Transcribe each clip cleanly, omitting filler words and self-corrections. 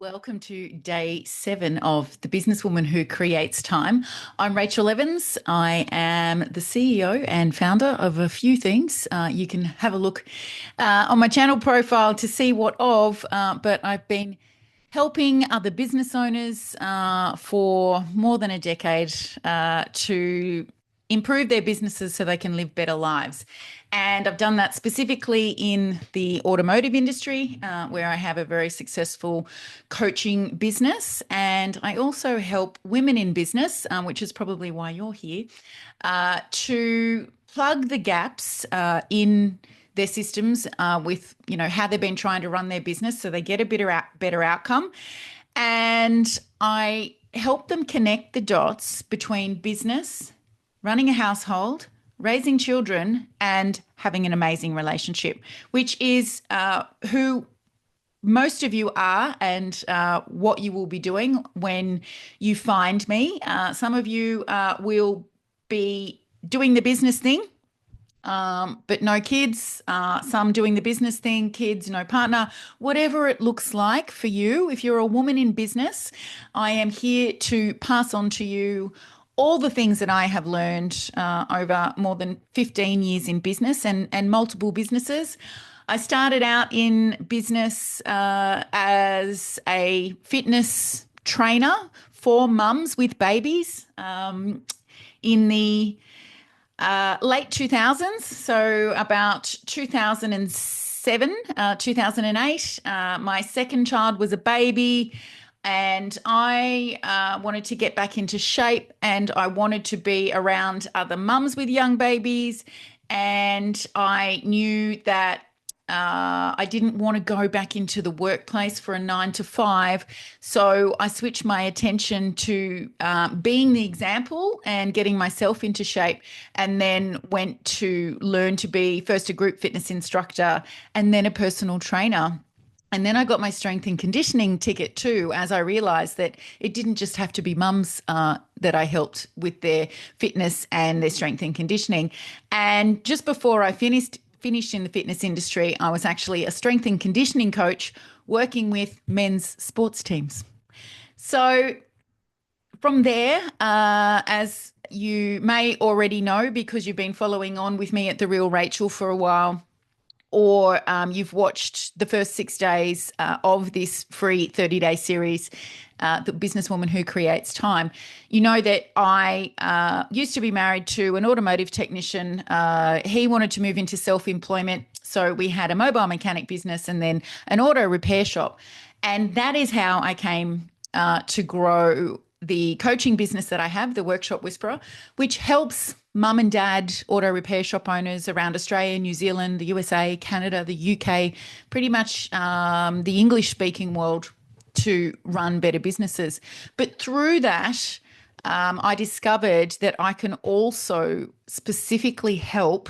Welcome to day 7 of the Businesswoman Who Creates Time. I'm Rachel Evans. I am the CEO and founder of a few things. You can have a look on my channel profile to see what of, but I've been helping other business owners for more than a decade to improve their businesses so they can live better lives. And I've done that specifically in the automotive industry, where I have a very successful coaching business. And I also help women in business, which is probably why you're here, to plug the gaps in their systems with how they've been trying to run their business so they get a better outcome. And I help them connect the dots between business, running a household, raising children, and having an amazing relationship, which is who most of you are and what you will be doing when you find me. Some of you will be doing the business thing, but no kids, some doing the business thing, kids, no partner, whatever it looks like for you. If you're a woman in business, I am here to pass on to you all the things that I have learned over more than 15 years in business and multiple businesses. I started out in business as a fitness trainer for mums with babies in the late 2000s, so about 2007, 2008. My second child was a baby, and I wanted to get back into shape, and I wanted to be around other mums with young babies. And I knew that I didn't want to go back into the workplace for a 9 to 5. So I switched my attention to being the example and getting myself into shape, and then went to learn to be first a group fitness instructor and then a personal trainer. And then I got my strength and conditioning ticket too, as I realized that it didn't just have to be mums that I helped with their fitness and their strength and conditioning. And just before I finished in the fitness industry, I was actually a strength and conditioning coach working with men's sports teams. So from there, as you may already know because you've been following on with me at The Real Rachel for a while, or you've watched the first 6 days of this free 30-day series, The Businesswoman Who Creates Time, you know that I used to be married to an automotive technician. He wanted to move into self-employment. So we had a mobile mechanic business and then an auto repair shop. And that is how I came to grow the coaching business that I have, the Workshop Whisperer, which helps mum and dad auto repair shop owners around Australia, New Zealand, the USA, Canada, the UK, pretty much the English speaking world, to run better businesses. But through that, I discovered that I can also specifically help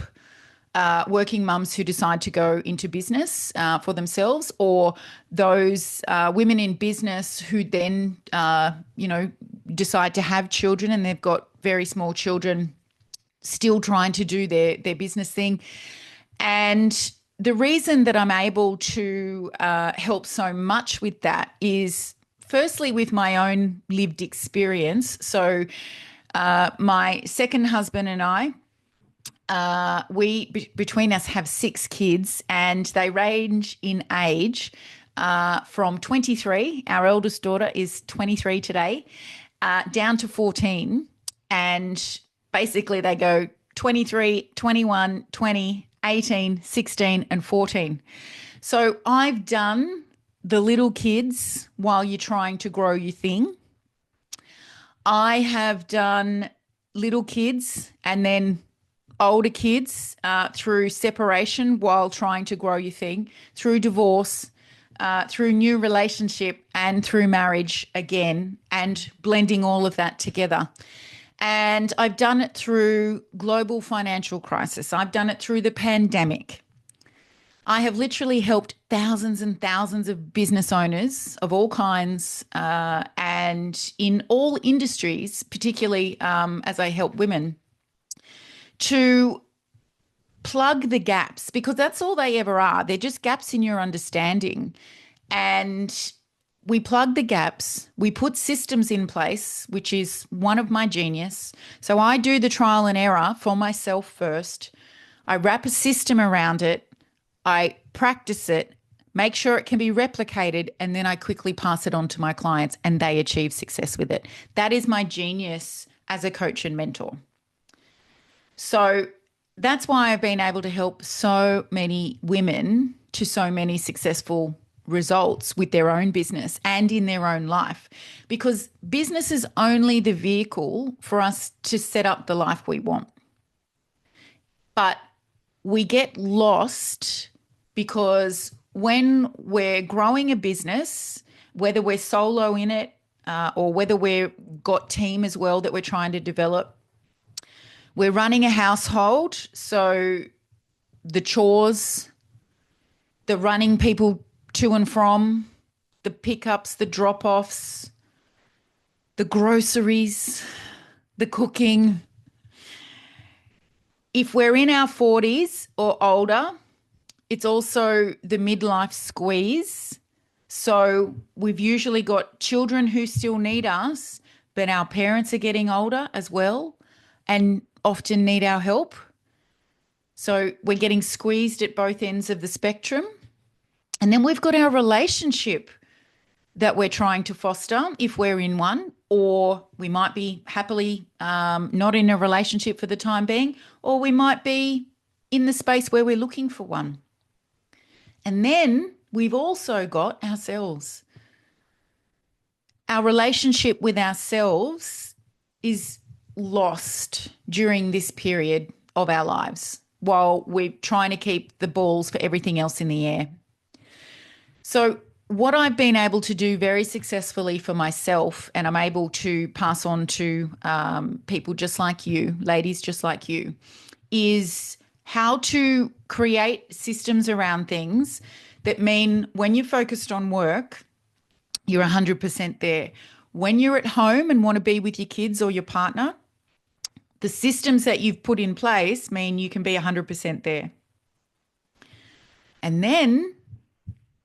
working mums who decide to go into business for themselves, or those women in business who then, decide to have children and they've got very small children still trying to do their business thing. And the reason that I'm able to help so much with that is firstly with my own lived experience. So my second husband and I, between us have 6 kids, and they range in age from 23, our eldest daughter is 23 today, down to 14. And basically they go 23, 21, 20, 18, 16, and 14. So I've done the little kids while you're trying to grow your thing. I have done little kids and then older kids through separation while trying to grow your thing, through divorce, through new relationship, and through marriage again, and blending all of that together. And I've done it through global financial crisis. I've done it through the pandemic. I have literally helped thousands and thousands of business owners of all kinds and in all industries, particularly as I help women, to plug the gaps, because that's all they ever are. They're just gaps in your understanding. And we plug the gaps, we put systems in place, which is one of my genius. So I do the trial and error for myself first. I wrap a system around it, I practice it, make sure it can be replicated, and then I quickly pass it on to my clients and they achieve success with it. That is my genius as a coach and mentor. So that's why I've been able to help so many women to so many successful results with their own business and in their own life, because business is only the vehicle for us to set up the life we want. But we get lost because when we're growing a business, whether we're solo in it or whether we've got team as well that we're trying to develop, we're running a household. So the chores, the running people to and from, the pickups, the drop-offs, the groceries, the cooking. If we're in our 40s or older, it's also the midlife squeeze. So we've usually got children who still need us, but our parents are getting older as well and often need our help. So we're getting squeezed at both ends of the spectrum. And then we've got our relationship that we're trying to foster if we're in one, or we might be happily not in a relationship for the time being, or we might be in the space where we're looking for one. And then we've also got ourselves. Our relationship with ourselves is lost during this period of our lives while we're trying to keep the balls for everything else in the air. So what I've been able to do very successfully for myself, and I'm able to pass on to people just like you, ladies just like you, is how to create systems around things that mean when you're focused on work, you're 100% there. When you're at home and want to be with your kids or your partner, the systems that you've put in place mean you can be 100% there. And then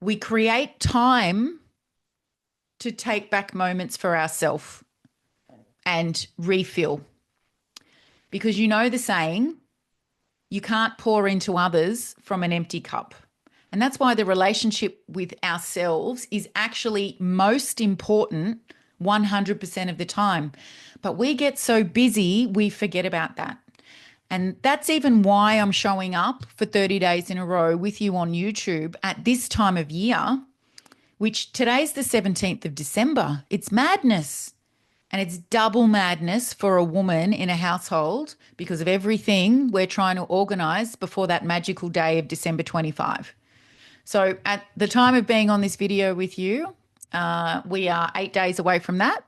we create time to take back moments for ourselves and refill. Because you know the saying, you can't pour into others from an empty cup. And that's why the relationship with ourselves is actually most important 100% of the time. But we get so busy, we forget about that. And that's even why I'm showing up for 30 days in a row with you on YouTube at this time of year, which today's the 17th of December. It's madness. And it's double madness for a woman in a household because of everything we're trying to organise before that magical day of December 25. So at the time of being on this video with you, we are 8 days away from that.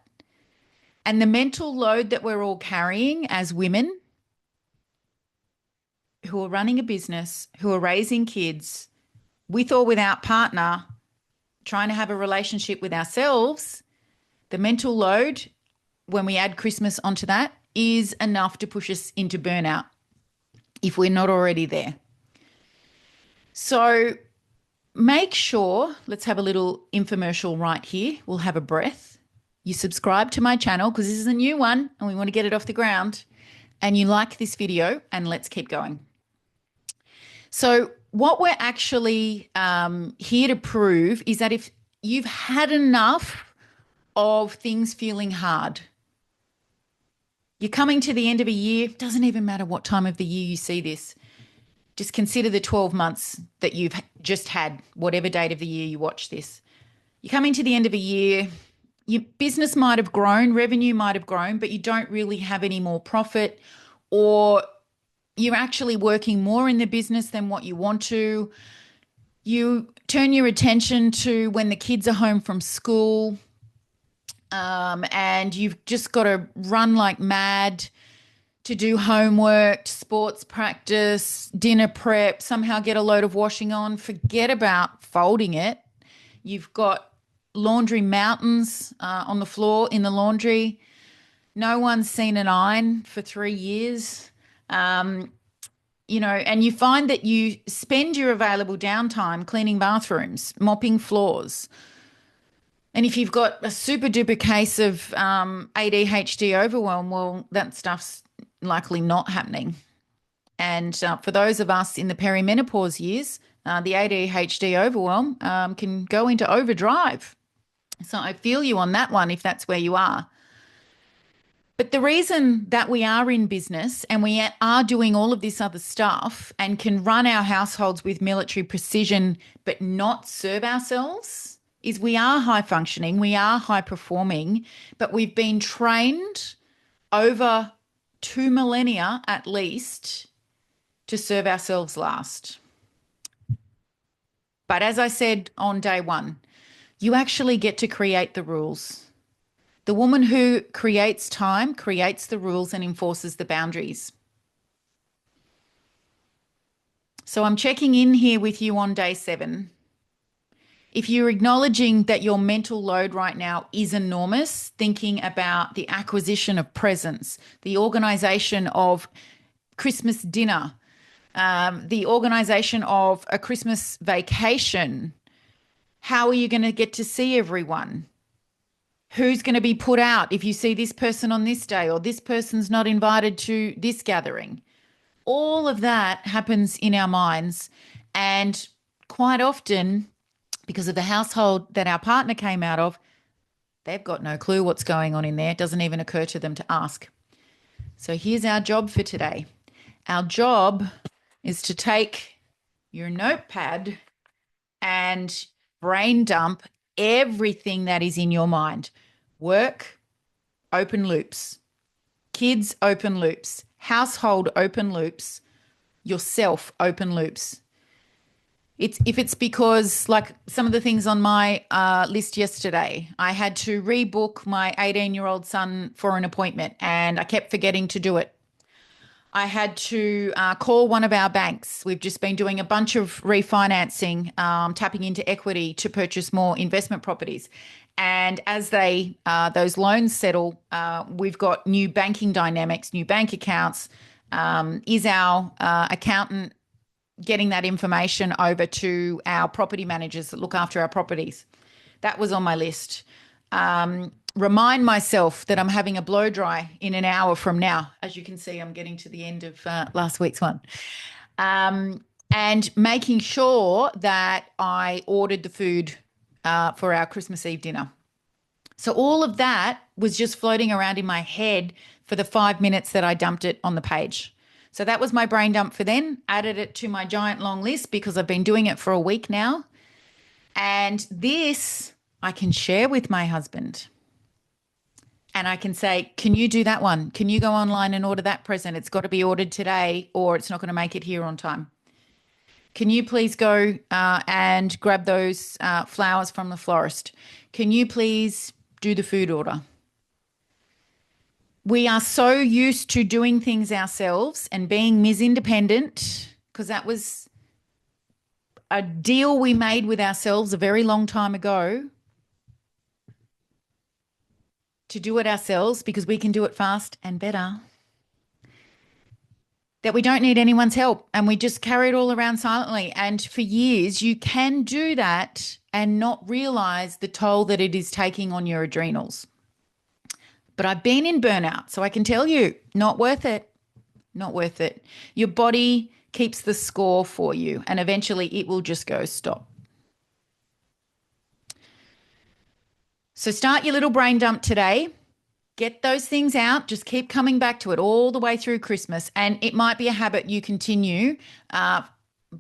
And the mental load that we're all carrying as women who are running a business, who are raising kids, with or without partner, trying to have a relationship with ourselves, the mental load, when we add Christmas onto that, is enough to push us into burnout if we're not already there. So make sure, let's have a little infomercial right here. We'll have a breath. You subscribe to my channel because this is a new one and we want to get it off the ground. And you like this video, and let's keep going. So what we're actually here to prove is that if you've had enough of things feeling hard, you're coming to the end of a year, doesn't even matter what time of the year you see this. Just consider the 12 months that you've just had, whatever date of the year you watch this. You're coming to the end of a year, your business might have grown, revenue might have grown, but you don't really have any more profit, or you're actually working more in the business than what you want to. You turn your attention to when the kids are home from school, and you've just got to run like mad to do homework, sports practice, dinner prep, somehow get a load of washing on. Forget about folding it. You've got laundry mountains on the floor in the laundry. No one's seen an iron for 3 years. You know, and you find that you spend your available downtime cleaning bathrooms, mopping floors, And if you've got a super duper case of ADHD overwhelm, well, that stuff's likely not happening. And for those of us in the perimenopause years, the ADHD overwhelm can go into overdrive. So I feel you on that one if that's where you are. But the reason that we are in business and we are doing all of this other stuff and can run our households with military precision but not serve ourselves is we are high functioning, we are high performing, but we've been trained over 2 millennia at least to serve ourselves last. But as I said on day one, you actually get to create the rules. The woman who creates time creates the rules and enforces the boundaries. So I'm checking in here with you on day 7. If you're acknowledging that your mental load right now is enormous, thinking about the acquisition of presents, the organization of Christmas dinner, the organization of a Christmas vacation, how are you going to get to see everyone? Who's going to be put out if you see this person on this day or this person's not invited to this gathering? All of that happens in our minds. And quite often, because of the household that our partner came out of, they've got no clue what's going on in there. It doesn't even occur to them to ask. So here's our job for today. Our job is to take your notepad and brain dump everything that is in your mind. Work, open loops. Kids, open loops. Household, open loops. Yourself, open loops. If it's because, like some of the things on my list yesterday, I had to rebook my 18-year-old son for an appointment and I kept forgetting to do it. I had to call one of our banks. We've just been doing a bunch of refinancing, tapping into equity to purchase more investment properties. And as those loans settle, we've got new banking dynamics, new bank accounts. Is our accountant getting that information over to our property managers that look after our properties? That was on my list. Remind myself that I'm having a blow dry in an hour from now. As you can see, I'm getting to the end of last week's one. And making sure that I ordered the food for our Christmas Eve dinner. So all of that was just floating around in my head for the 5 minutes that I dumped it on the page. So that was my brain dump for then. Added it to my giant long list because I've been doing it for a week now. And this I can share with my husband. And I can say, can you do that one? Can you go online and order that present? It's got to be ordered today or it's not going to make it here on time. Can you please go and grab those flowers from the florist? Can you please do the food order? We are so used to doing things ourselves and being Ms. Independent, because that was a deal we made with ourselves a very long time ago, to do it ourselves because we can do it fast and better, that we don't need anyone's help and we just carry it all around silently. And for years, you can do that and not realize the toll that it is taking on your adrenals. But I've been in burnout, so I can tell you, not worth it. Not worth it. Your body keeps the score for you and eventually it will just go stop. So start your little brain dump today. Get those things out. Just keep coming back to it all the way through Christmas. And it might be a habit you continue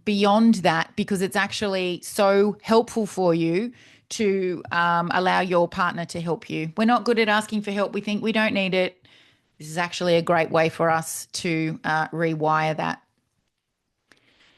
beyond that because it's actually so helpful for you to allow your partner to help you. We're not good at asking for help. We think we don't need it. This is actually a great way for us to rewire that.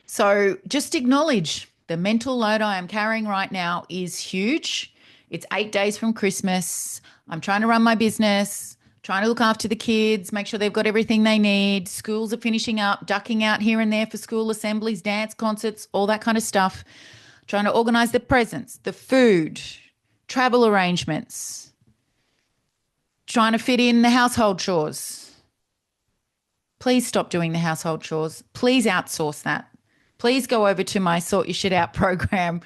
So just acknowledge the mental load I am carrying right now is huge. It's 8 days from Christmas. I'm trying to run my business, trying to look after the kids, make sure they've got everything they need. Schools are finishing up, ducking out here and there for school assemblies, dance concerts, all that kind of stuff. Trying to organize the presents, the food, travel arrangements, trying to fit in the household chores. Please stop doing the household chores. Please outsource that. please go over to my Sort Your Shit Out program,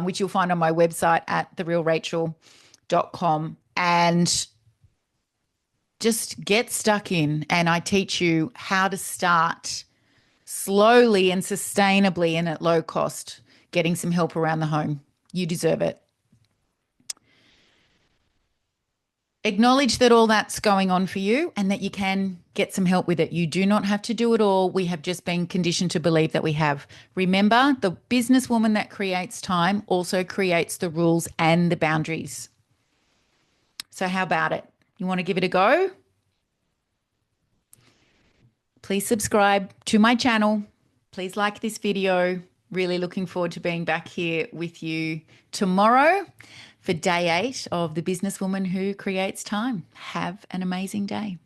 which you'll find on my website at therealrachel.com, and just get stuck in. And I teach you how to start slowly and sustainably and at low cost, getting some help around the home. You deserve it. Acknowledge that all that's going on for you and that you can get some help with it. You do not have to do it all. We have just been conditioned to believe that we have. Remember, the businesswoman that creates time also creates the rules and the boundaries. So, how about it? You want to give it a go? Please subscribe to my channel. Please like this video. Really looking forward to being back here with you tomorrow for day 8 of The Businesswoman Who Creates Time. Have an amazing day.